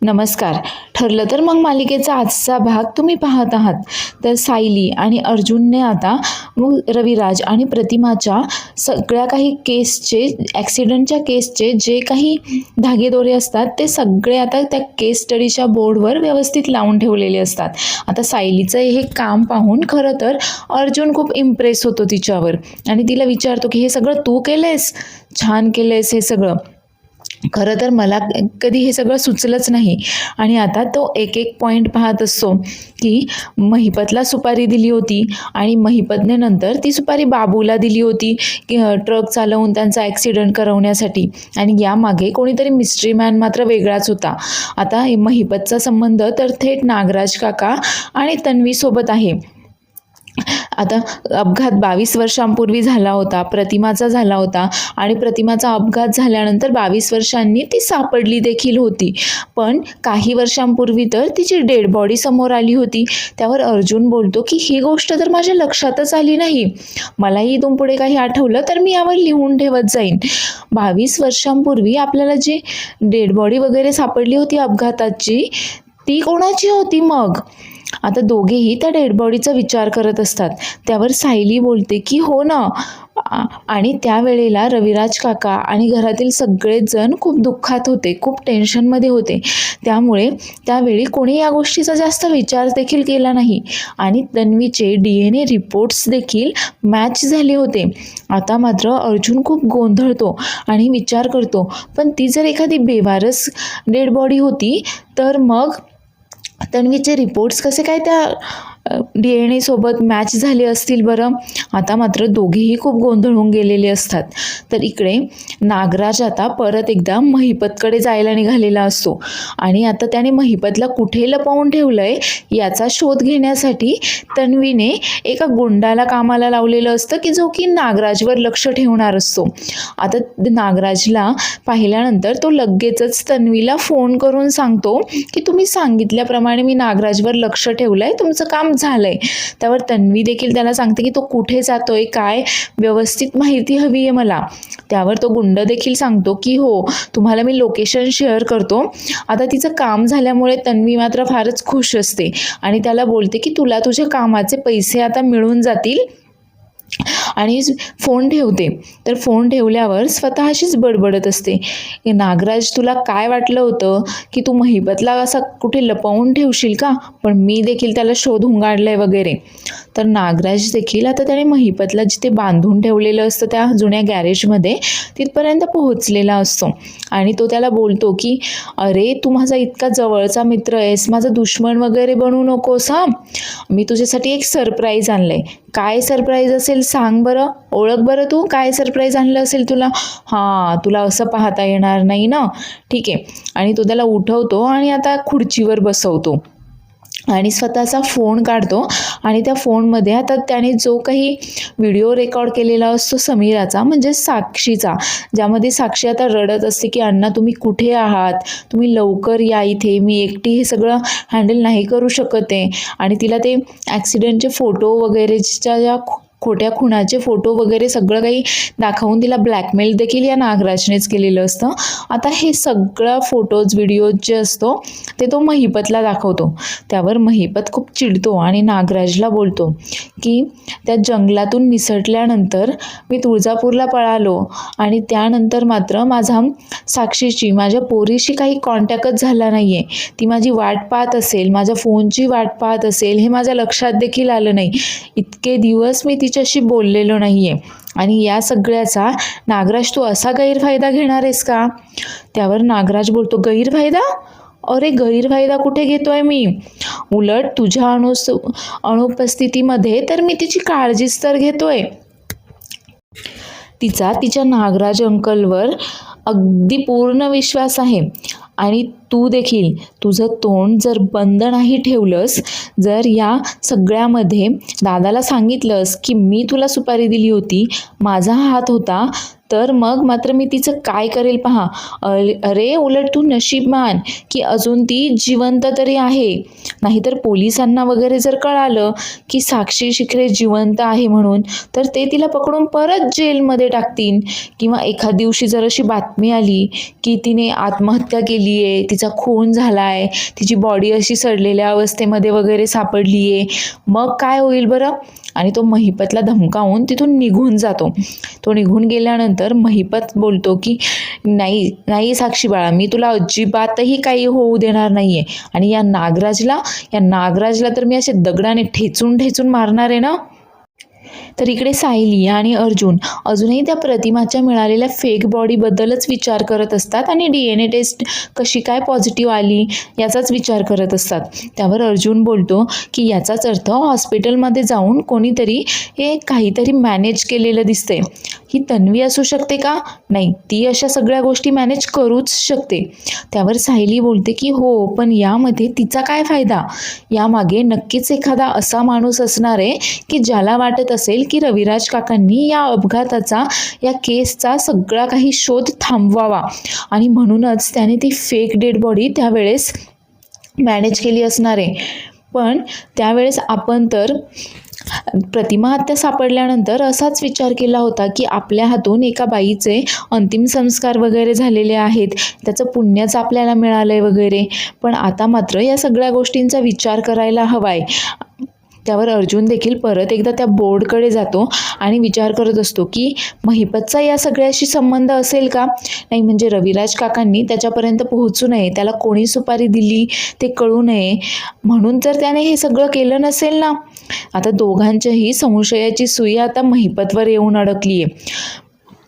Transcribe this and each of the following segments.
नमस्कार. ठरलं तर मग मालिकेचा आजचा भाग तुम्ही पाहत आहात. तर सायली आणि अर्जुनने आता मग रविराज आणि प्रतिमाच्या सगळ्या काही केसचे ॲक्सिडेंटच्या केसचे जे काही धागेदोरे असतात ते सगळे आता त्या केस स्टडीच्या बोर्डवर व्यवस्थित लावून ठेवलेले असतात. आता सायलीचं हे काम पाहून खरं तर अर्जुन खूप इम्प्रेस होतो तिच्यावर आणि तिला विचारतो की हे सगळं तू केलंयस, छान केलंयस हे सगळं. खरं तर मला कधी हे सगळं सुचलंच नाही. आणि आता तो एक एक पॉईंट पाहत असतो की महिपतला सुपारी दिली होती आणि महिपतने नंतर ती सुपारी बाबूला दिली होती की ट्रक चालवून त्यांचा ॲक्सिडेंट करवण्यासाठी. आणि यामागे कोणीतरी मिस्ट्री मॅन मात्र वेगळाच होता. आता महिपतचा संबंध तर थेट नागराज काका आणि तन्वीसोबत आहे. आता अपघात 22 वर्षांपूर्वी झाला होता, प्रतिमाचा झाला होता आणि प्रतिमाचा अपघात झाल्यानंतर 22 वर्षांनी ती सापडली देखील होती. पण काही वर्षांपूर्वी तर तिची डेड बॉडी समोर आली होती. त्यावर अर्जुन बोलतो की ही गोष्ट तर माझ्या लक्षातच आली नाही. मलाही इथून पुढे काही आठवलं तर मी यावर लिहून ठेवत जाईन. 22 वर्षांपूर्वी आपल्याला जी डेड बॉडी वगैरे सापडली होती अपघाताची, ती कोणाची होती मग? आता दोघेही त्या डेड बॉडीचा विचार करत असतात. त्यावर सायली बोलते की हो ना. आणि त्यावेळेला रविराज काका आणि घरातील सगळेच जण खूप दुःखात होते, खूप टेन्शनमध्ये होते. त्यामुळे त्यावेळी कोणी या गोष्टीचा जास्त विचार देखील केला नाही. आणि तन्वीचे DNA रिपोर्ट्स देखील मॅच झाले होते. आता मात्र अर्जुन खूप गोंधळतो आणि विचार करतो, पण ती जर एखादी बेवारस डेड बॉडी होती तर मग तन्वीचे रिपोर्ट्स कसे काय त्या DNA सोबत मॅच झाले असतील बरं? आता मात्र दोघेही खूप गोंधळून गेलेले असतात. तर इकडे नागराज आता परत एकदा महिपतकडे जायला निघालेला असतो आणि आता त्याने महिपतला कुठे लपवून ठेवलंय याचा शोध घेण्यासाठी तन्वीने एका गुंडाला कामाला लावलेलं असतं की जो की नागराजवर लक्ष ठेवणार असतो. आता नागराजला पाहिल्यानंतर तो लगेचच तन्वीला फोन करून सांगतो की तुम्ही सांगितल्याप्रमाणे मी नागराजवर लक्ष ठेवलंय, तुमचं काम झालंय. त्यावर तन्वी देखील त्याला सांगते की तो कुठे जातोय, काय व्यवस्थित माहिती हवी आहे मला. त्यावर तो गुंड देखील सांगतो की हो, तुम्हाला मी लोकेशन शेअर करतो. आता तिचं काम झाल्यामुळे तन्वी मात्र फारच खुश असते आणि त्याला बोलते की तुला तुझ्या कामाचे पैसे आता मिळून जातील. आणि फोन ठेवते. तर फोन ठेवल्यावर स्वतःशीच बडबडत असते, नागराज तुला काय वाटलं होतं की तू महिपतला असा कुठे लपवून ठेवशील का, पण मी देखील त्याला शोधून काढलंय वगैरे. तर नागराज देखील आता त्याने महिपतला जिथे बांधून ठेवलेलं असतं त्या जुन्या गॅरेजमध्ये तिथपर्यंत पोहोचलेला असतो आणि तो त्याला बोलतो की अरे तू माझा इतका जवळचा मित्र आहेस, माझा दुश्मन वगैरे बनू नकोस हां. मी तुझ्यासाठी एक सरप्राईज आणलंय. काय सरप्राईज असेल सांग बरं, ओळख बरं तू काय सरप्राईज आणलं असेल तुला. हां, तुला असं पाहता येणार नाही ना, ठीक आहे. आणि तो त्याला उठवतो आणि आता खुर्चीवर बसवतो आणि स्वतःचा फोन काढतो आणि त्या फोनमध्ये आता त्याने जो काही व्हिडिओ रेकॉर्ड केलेला असतो समीराचा, म्हणजे साक्षीचा, ज्यामध्ये साक्षी आता रडत असते की अण्णा तुम्ही कुठे आहात, तुम्ही लवकर या इथे, मी एकटी हे सगळं हँडल नाही करू शकत आहे. आणि तिला ते ॲक्सिडेंटचे फोटो वगैरेच्या ज्या खोट्या खुणाचे फोटो वगैरे सगळं काही दाखवून तिला ब्लॅकमेल देखील या नागराजनेच केलेलं असतं. आता हे सगळं फोटोज व्हिडिओज जे असतो ते तो महिपतला दाखवतो. त्यावर महिपत खूप चिडतो आणि नागराजला बोलतो की त्या जंगलातून निसटल्यानंतर मी तुळजापूरला पळालो आणि त्यानंतर मात्र माझा साक्षीची, माझ्या पोरीशी काही कॉन्टॅक्टच झाला नाही आहे. ती माझी वाट पाहत असेल, माझ्या फोनची वाट पाहत असेल, हे माझ्या लक्षात देखील आलं नाही. इतके दिवस मी तिच्याशी बोललेलो नाही आहे. आणि या सगळ्याचा नागराज तू असा गैरफायदा घेणार आहेस का? त्यावर नागराज बोलतो गैरफायदा? अरे गैरफायदा कुठे घेतोय मी? उलट तुझ्या अनुपस्थितीमध्ये तर मी तिची काळजीच तर घेतोय. तिच्या नागराज अंकलवर अगदी पूर्ण विश्वास आहे. आणि तू देखील तुझं तोंड जर बंद नाही ठेवलंस, जर या सगळ्यामध्ये दादाला सांगितलंस की मी तुला सुपारी दिली होती, माझा हात होता, तर मग मात्र मी तिचं काय करेल पहा. अरे उलट तू नशीबवान की अजून ती जिवंत तरी आहे. नाहीतर पोलिसांना वगैरे जर कळालं की साक्षी शिखरे जिवंत आहे म्हणून, तर ते तिला पकडून परत जेलमध्ये टाकतील. किंवा एखाद दिवशी जर अशी बातमी आली की तिने आत्महत्या केली आहे, तिचा तिचा खून झाला आहे, तिची बॉडी अशी सडलेल्या अवस्थेमध्ये वगैरे सापडली आहे, मग काय होईल बरं? आणि तो महिपतला धमकावून तिथून निघून जातो. तो निघून गेल्यानंतर महिपत बोलतो की नाही नाही साक्षी बाळा, मी तुला अजिबातही काही होऊ देणार नाही आहे, आणि या नागराजला तर मी असे दगडाने ठेचून ठेचून मारणार आहे ना. तर इकडे सायली आणि अर्जुन अजूनही त्या प्रतिमाच्या मिळालेल्या फेक बॉडीबद्दलच विचार करत असतात आणि DNA टेस्ट कशी काय पॉझिटिव्ह आली याचाच विचार करत असतात. त्यावर अर्जुन बोलतो की याचाच अर्थ हॉस्पिटलमध्ये जाऊन कोणीतरी हे काहीतरी मॅनेज केलेलं दिसतंय. ही तन्वी असू शकते का? नाही, ती अशा सगळ्या गोष्टी मॅनेज करूच शकते. त्यावर सायली बोलते की हो, पण यामध्ये तिचा काय फायदा? यामागे नक्कीच एखादा असा माणूस असणार आहे की ज्याला वाटत असेल की रविराज काकांनी या अपघाताचा, या केसचा सगळा काही शोध थांबवावा, आणि म्हणूनच त्याने ती फेक डेड बॉडी त्यावेळेस मॅनेज केली असणार आहे. पण त्यावेळेस आपण तर प्रतिमा हत्या सापडल्यानंतर असाच विचार केला होता की आपल्या हातून एका बाईचे अंतिम संस्कार वगैरे झालेले आहेत, त्याचं पुण्यच आपल्याला मिळालंय वगैरे. पण आता मात्र या सगळ्या गोष्टींचा विचार करायला हवाय. त्यावर अर्जुन देखील परत एकदा त्या बोर्डकडे जातो आणि विचार करत असतो की महिपतचा या सगळ्याशी संबंध असेल का? नाही, म्हणजे रविराज काकांनी त्याच्यापर्यंत पोहोचू नये, त्याला कोणी सुपारी दिली ते कळू नये, म्हणून तर त्याने हे सगळं केलं नसेल ना. आता दोघांच्याही संशयाची सुई आता महिपतवर येऊन अडकली आहे,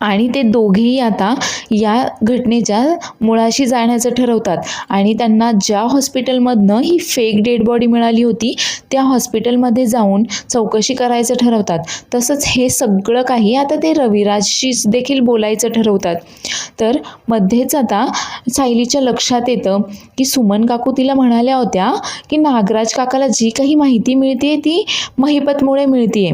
आणि ते दोघेही आता या घटनेच्या मुळाशी जाण्याचं ठरवतात, आणि त्यांना ज्या हॉस्पिटलमधनं ही फेक डेड बॉडी मिळाली होती त्या हॉस्पिटलमध्ये जाऊन चौकशी करायचं ठरवतात. तसंच हे सगळं काही आता ते रविराजशी देखील बोलायचं ठरवतात. तर मध्येच आता सायलीच्या लक्षात येतं की सुमन काकू तिला म्हणाल्या होत्या की नागराज काकाला जी काही माहिती मिळते ती महिपतमुळे मिळते.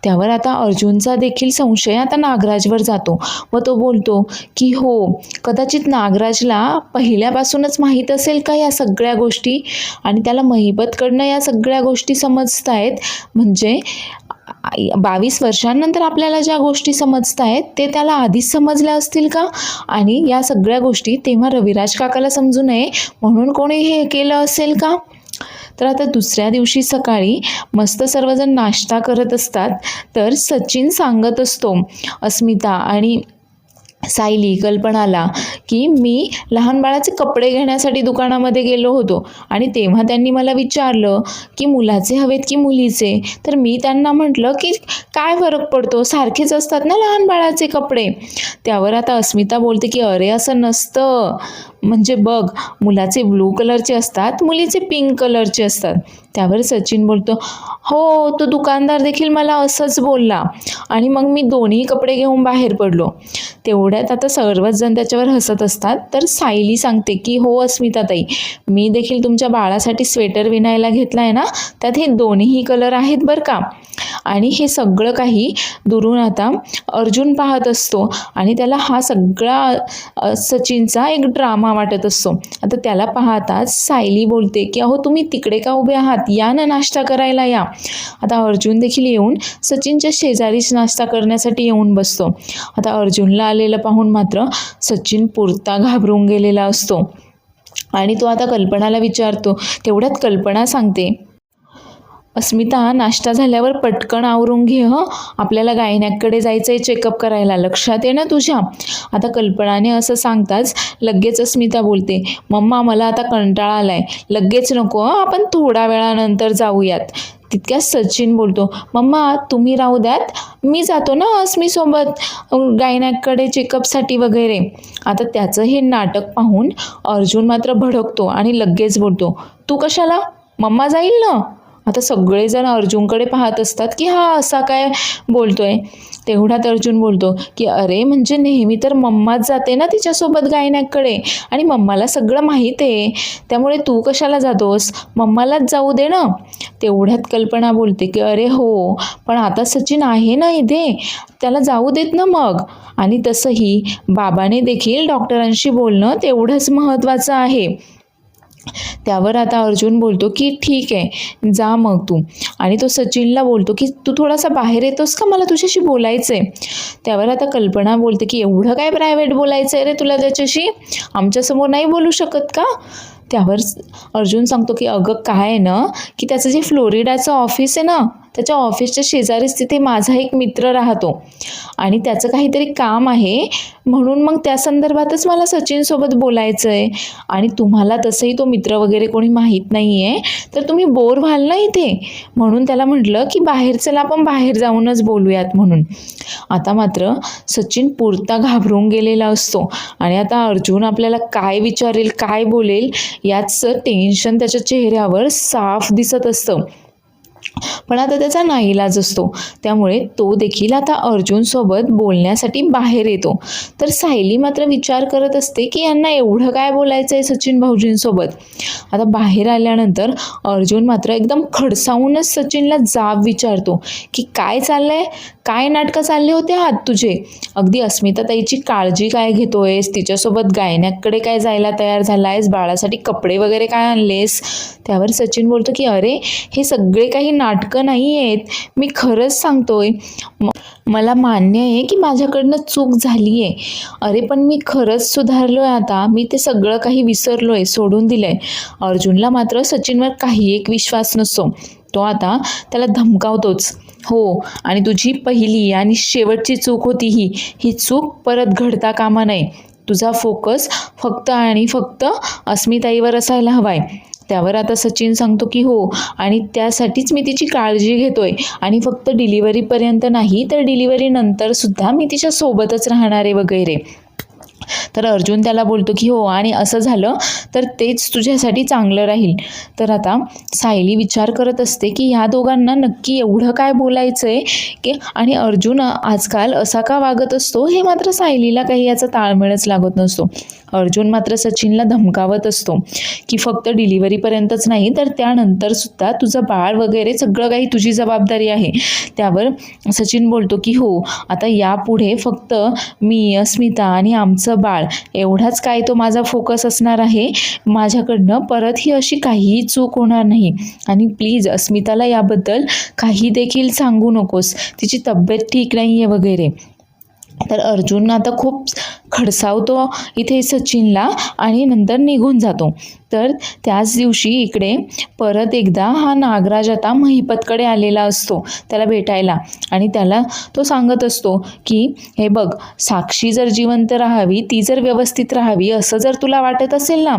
त्यावर आता अर्जुनचा देखील संशय आता नागराजवर जातो व तो बोलतो की हो, कदाचित नागराजला पहिल्यापासूनच माहीत असेल का या सगळ्या गोष्टी, आणि त्याला महिपतकडनं या सगळ्या गोष्टी समजतायत. म्हणजे 22 वर्षांनंतर आपल्याला ज्या गोष्टी समजतायत ते त्याला आधीच समजल्या असतील का, आणि या सगळ्या गोष्टी तेव्हा रविराज काकाला समजू नये म्हणून कोणी हे केलं असेल का. तर आता दुसऱ्या दिवशी सकाळी मस्त सर्वजण नाश्ता करत असतात. तर सचिन सांगत असतो अस्मिता आणि सायली, कल्पनाला की मी लहान बाळाचे कपडे घेण्यासाठी दुकानामध्ये गेलो होतो, आणि तेव्हा त्यांनी मला विचारलं की मुलाचे हवेत की मुलीचे. तर मी त्यांना म्हटलं की काय फरक पडतो, सारखेच असतात ना लहान बाळाचे कपडे. त्यावर आता अस्मिता बोलते की अरे असं नसतं, म्हणजे बघ, मुलाचे ब्लू कलरचे असतात, मुलीचे पिंक कलरचे असतात. त्यावर सचिन बोलतो हो, तो दुकानदार देखील मला असंच बोलला, आणि मग मी दोन्ही कपडे घेऊन बाहेर पडलो. तेवढ्यात आता सर्वच जण त्याच्यावर हसत असतात. तर सायली सांगते की हो अस्मिताताई, मी देखील तुमच्या बाळासाठी स्वेटर विणायला घेतला आहे ना, त्यात हे दोन्हीही कलर आहेत बरं का. आणि हे सगळं काही दुरून आता अर्जुन पाहत असतो, आणि त्याला हा सगळा सचिनचा एक ड्रामा वाटत असतो. आता त्याला पाहताच सायली बोलते की अहो तुम्ही तिकडे का उभे आहात, या ना नाश्ता करायला या. आता अर्जुन देखील येऊन सचिनच्या शेजारीच नाश्ता करण्यासाठी येऊन बसतो. आता अर्जुनला आलेलं पाहून मात्र सचिन पुरता घाबरून गेलेला असतो, आणि तो आता कल्पनाला विचारतो. तेवढ्यात कल्पना सांगते अस्मिता, नाश्ता झाल्यावर पटकन आवरून घे आपल्याला गायनॅककडे जायचं आहे चेकअप करायला, लक्षात आहे ना तुझ्या. आता कल्पनाने असं सांगताच लगेच अस्मिता बोलते मम्मा मला आता कंटाळा आलाय, लगेच नको आपण थोड्या वेळानंतर जाऊयात. तितक्यात सचिन बोलतो मम्मा तुम्ही राहू द्यात, मी जातो ना अस्मीसोबत गायनॅककडे चेकअपसाठी वगैरे. आता त्याचं हे नाटक पाहून अर्जुन मात्र भडकतो आणि लगेच बोलतो तू कशाला, मम्मा जाईल ना. आता सगळेजण अर्जुनकडे पाहत असतात की हा असा काय बोलतोय. तेवढ्यात अर्जुन बोलतो की अरे म्हणजे नेहमी तर मम्माच जाते ना तिच्यासोबत गायनॅककडे, आणि मम्माला सगळं माहीत आहे, त्यामुळे तू कशाला जातोस, मम्मालाच जाऊ दे ना. तेवढ्यात कल्पना बोलते की अरे हो, पण आता सचिन आहे ना इथे, त्याला जाऊ देत ना मग. आणि तसंही बाबाने देखील डॉक्टरांशी बोलणं तेवढंच महत्त्वाचं आहे. त्यावर आता अर्जुन बोलतो की ठीक आहे जा मग तू, आणि तो सचिनला बोलतो की तू थोडासा बाहेर येतोस का, मला तुझ्याशी बोलायचं आहे. त्यावर आता कल्पना बोलते की एवढं काय प्रायव्हेट बोलायचं आहे रे तुला त्याच्याशी, आमच्यासमोर नाही बोलू शकत का. त्यावर अर्जुन सांगतो की अगं काय आहे ना की त्याचं जे फ्लोरिडाचं ऑफिस आहे ना, त्याच्या ऑफिसच्या शेजारीच तिथे माझा एक मित्र राहतो आणि त्याचं काहीतरी काम आहे, म्हणून मग त्या संदर्भातच मला सचिनसोबत बोलायचं आहे. आणि तुम्हाला तसंही तो मित्र वगैरे कोणी माहीत नाही आहे, तर तुम्ही बोर व्हाल ना इथे, म्हणून त्याला म्हटलं की बाहेर चला आपण बाहेर जाऊनच बोलूयात म्हणून. आता मात्र सचिन पुरता घाबरून गेलेला असतो आणि आता अर्जुन आपल्याला काय विचारेल काय बोलेल याचं टेन्शन त्याच्या चेहऱ्यावर साफ दिसत असतं. पण आता त्याचा नाईलाज असतो, त्यामुळे तो देखील आता अर्जुनसोबत बोलण्यासाठी बाहेर येतो. तर सायली मात्र विचार करत असते की यांना एवढं काय बोलायचं आहे सचिन भाऊजींसोबत. आता बाहेर आल्यानंतर अर्जुन मात्र एकदम खडसावूनच सचिनला जाब विचारतो की काय चाललंय, काय नाटकं चालले होते आहात तुझे, अगदी अस्मिताताईची काळजी काय घेतोयस, तिच्यासोबत गायण्याकडे काय जायला तयार झालायस, बाळासाठी कपडे वगैरे काय आणलेस. त्यावर सचिन बोलतो की अरे हे सगळे काही नाटकं नाही आहेत, मी खरंच सांगतोय, मला मान्य आहे की माझ्याकडनं चूक झाली आहे, अरे पण मी खरंच सुधारलो आहे, आता मी ते सगळं काही विसरलो आहे, सोडून दिलं आहे. अर्जुनला मात्र सचिनवर काही एक विश्वास नसतो, तो आता त्याला धमकावतोच. हो, आणि तुझी पहिली आणि शेवटची चूक होती ही चूक परत घडता कामा नये, तुझा फोकस फक्त आणि फक्त अस्मिताईवर असायला हवाय. त्यावर आता सचिन सांगतो की हो, आणि त्यासाठीच मी तिची काळजी घेतोय आणि फक्त डिलिव्हरीपर्यंत नाही तर डिलिव्हरीनंतर सुद्धा मी तिच्या सोबतच राहणार आहे वगैरे. तर अर्जुन त्याला बोलतो की हो, आणि असं झालं तर तेच तुझ्यासाठी चांगलं राहील. तर आता सायली विचार करत असते की ह्या दोघांना नक्की एवढं काय बोलायचं आहे की, आणि अर्जुन आजकाल असा का वागत असतो हे मात्र सायलीला काही याचा ताळमेळच लागत नसतो. अर्जुन मात्र सचिनला धमकावत असतो की फक्त डिलिव्हरीपर्यंतच नाही तर त्यानंतर सुद्धा तुझं बाळ वगैरे सगळं काही तुझी जबाबदारी आहे. त्यावर सचिन बोलतो की हो, आता यापुढे फक्त मी, अस्मिता आणि आमचं बाळ एवढाच काय तो माझा फोकस असणार आहे, माझ्याकडनं परत ही अशी काहीही चूक होणार नाही. आणि प्लीज अस्मिताला याबद्दल काही देखील सांगू नकोस, तिची तब्येत ठीक नाही आहे वगैरे. तर अर्जुन आता खूप खडसावतो इथे सचिनला आणि नंतर निघून जातो. तर त्याच दिवशी इकडे परत एकदा हा नागराज आता महिपतकडे आलेला असतो त्याला भेटायला, आणि त्याला तो सांगत असतो की हे बघ, साक्षी जर जिवंत राहावी, ती जर व्यवस्थित राहावी असं जर तुला वाटत असेल ना,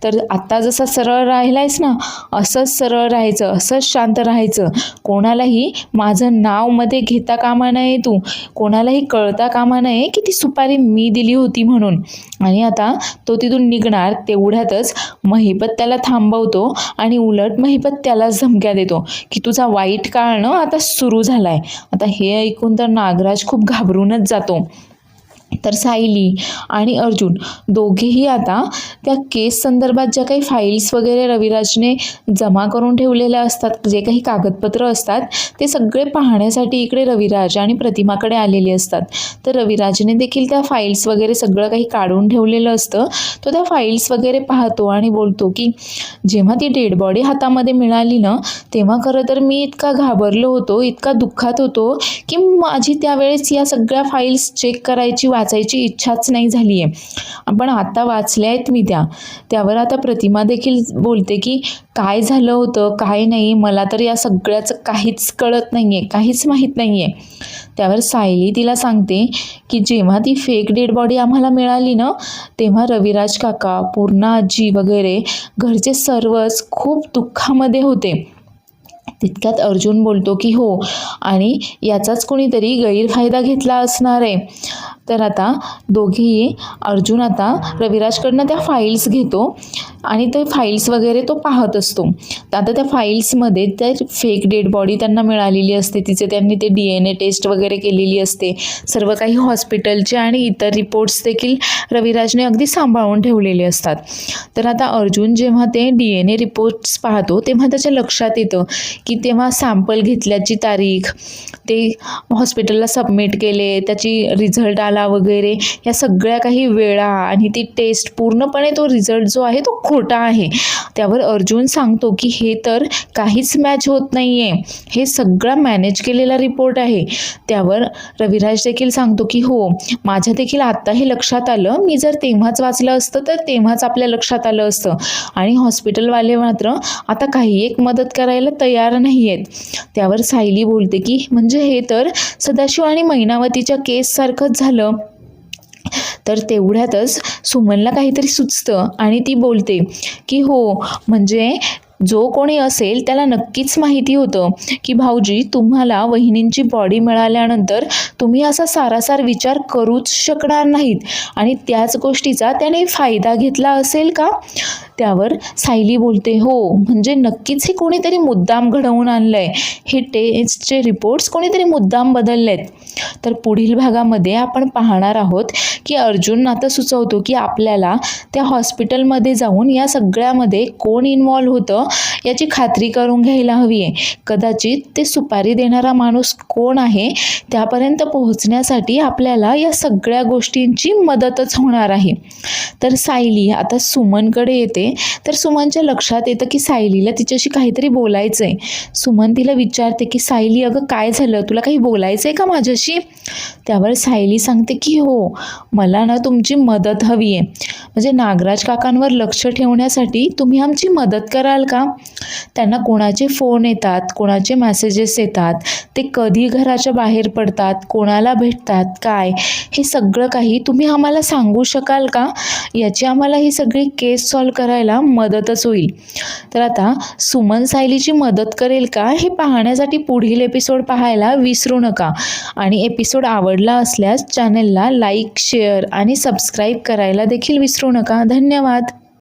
तर आत्ता जसा सरळ राहिलायस ना असंच सरळ राहायचं, असंच शांत राहायचं, कोणालाही माझं नाव मध्ये घेता कामा नये, तू कोणालाही कळता कामा नये की ती सुपारी मी दिली होती म्हणून. आणि आता तो तिथून निघणार तेवढ्यातच महिपत त्याला थांबवतो आणि उलट महिपत त्यालाच धमक्या देतो की तुझा वाईट काळ ना आता सुरू झालाय. आता हे ऐकून तर नागराज खूप घाबरूनच जातो. तर सायली आणि अर्जुन दोघेही आता त्या केस संदर्भात ज्या काही फाईल्स वगैरे रविराजने जमा करून ठेवलेल्या असतात, जे काही कागदपत्र असतात ते सगळे पाहण्यासाठी इकडे रविराज आणि प्रतिमाकडे आलेले असतात. तर रविराजने देखील त्या फाईल्स वगैरे सगळं काही काढून ठेवलेलं असतं. तो त्या फाईल्स वगैरे पाहतो आणि बोलतो की जेव्हा ती डेड बॉडी हातामध्ये मिळाली ना, तेव्हा खरं तर मी इतका घाबरलो होतो, इतका दुःखात होतो की माझी त्यावेळेस या सगळ्या फाईल्स चेक करायची, वाचायची इच्छाच नाही झाली आहे. पण आता वाचल्या आहेत मी त्या. त्यावर आता प्रतिमा देखील बोलते की काय झालं होतं काय नाही, मला तर या सगळ्याचं काहीच कळत नाही आहे, काहीच माहीत नाही आहे. त्यावर सायली तिला सांगते की जेव्हा ती फेक डेड बॉडी आम्हाला मिळाली ना, तेव्हा रविराज काका, पूर्णा आजी वगैरे घरचे सर्वच खूप दुःखामध्ये होते. तितक्यात अर्जुन बोलतो की हो, आणि याचाच कोणीतरी गैरफायदा घेतला असणार आहे. तर आता दोघेही, अर्जुन आता रविराजकडनं त्या फाईल्स घेतो आणि ते फाईल्स वगैरे तो पाहत असतो. तर आता त्या फाईल्समध्ये त्या फेक डेड बॉडी त्यांना मिळालेली असते, तिचे त्यांनी ते DNA टेस्ट वगैरे केलेली असते, सर्व काही हॉस्पिटलचे आणि इतर रिपोर्ट्स देखील रविराजने अगदी सांभाळून ठेवलेले असतात. तर आता अर्जुन जेव्हा ते DNA रिपोर्ट्स पाहतो तेव्हा त्याच्या लक्षात येतं की तेव्हा सॅम्पल घेतल्याची तारीख, ते हॉस्पिटलला सबमिट केले, त्याची रिझल्ट आला वगैरे, या सगळ्या काही वेळा आणि ती टेस्ट पूर्णपणे तो रिझल्ट जो आहे तो खोटा आहे. त्यावर अर्जुन सांगतो की हे तर काहीच मॅच होत नाही आहे, हे सगळा मॅनेज केलेला रिपोर्ट आहे. त्यावर रविराज देखील सांगतो की हो, माझ्या देखील आत्ता हे लक्षात आलं, मी जर तेव्हाच वाचलं असतं तर तेव्हाच आपल्या लक्षात आलं असतं. आणि हॉस्पिटलवाले मात्र आता काही एक मदत करायला तयार नाही आहेत. त्यावर सायली बोलते की म्हणजे हे तर सदाशिव आणि मैनावतीच्या केससारखंच झालं. तर तेवढ्यातच सुमनला काहीतरी सुचतं आणि ती बोलते की हो, म्हणजे जो कोणी असेल त्याला नक्कीच माहिती होतं की भाऊजी तुम्हाला वहिनींची बॉडी मिळाल्यानंतर तुम्ही असा सारासार विचार करूच शकणार नाहीत आणि त्याच गोष्टीचा त्याने फायदा घेतला असेल का. त्यावर सायली बोलते हो, म्हणजे नक्कीच हे कोणीतरी मुद्दाम घडवून आणलंय, हे टेस्टचे रिपोर्ट्स कोणीतरी मुद्दाम बदललेत. तर पुढील भागामध्ये आपण पाहणार आहोत की अर्जुन आता सुचवतो की आपल्याला त्या हॉस्पिटलमध्ये जाऊन या सगळ्यामध्ये कोण इन्व्हॉल्व होतं याची खात्री करून घ्यायला हवी आहे. कदाचित ते सुपारी देणारा माणूस कोण आहे त्यापर्यंत पोहोचण्यासाठी आपल्याला या सगळ्या गोष्टींची मदतच होणार आहे. तर सायली आता सुमनकडे येते. तर सुमनच्या लक्षात येतं की सायलीला तिच्याशी काहीतरी बोलायचं आहे. सुमन तिला विचारते की सायली अगं काय झालं, तुला काही बोलायचं आहे का माझ्याशी. त्यावर सायली सांगते की हो, मला ना तुमची मदत हवी आहे, म्हणजे नागराज काकांवर लक्ष ठेवण्यासाठी तुम्ही आमची मदत कराल का. त्यांना कोणाचे फोन येतात, कोणाचे मेसेजेस येतात, ते कधी घराच्या बाहेर पडतात, कोणाला भेटतात, काय हे सगळं काही तुम्ही आम्हाला सांगू शकाल का. याची आम्हाला ही सगळी केस सॉल्व करायला मदतच होईल. तर आता सुमन सायलीची मदत करेल का हे पाहण्यासाठी पुढील एपिसोड पाहायला विसरू नका. आणि एपिसोड आवडला असल्यास चॅनलला लाईक, शेअर आणि सबस्क्राईब करायला देखील विसरू नका. धन्यवाद.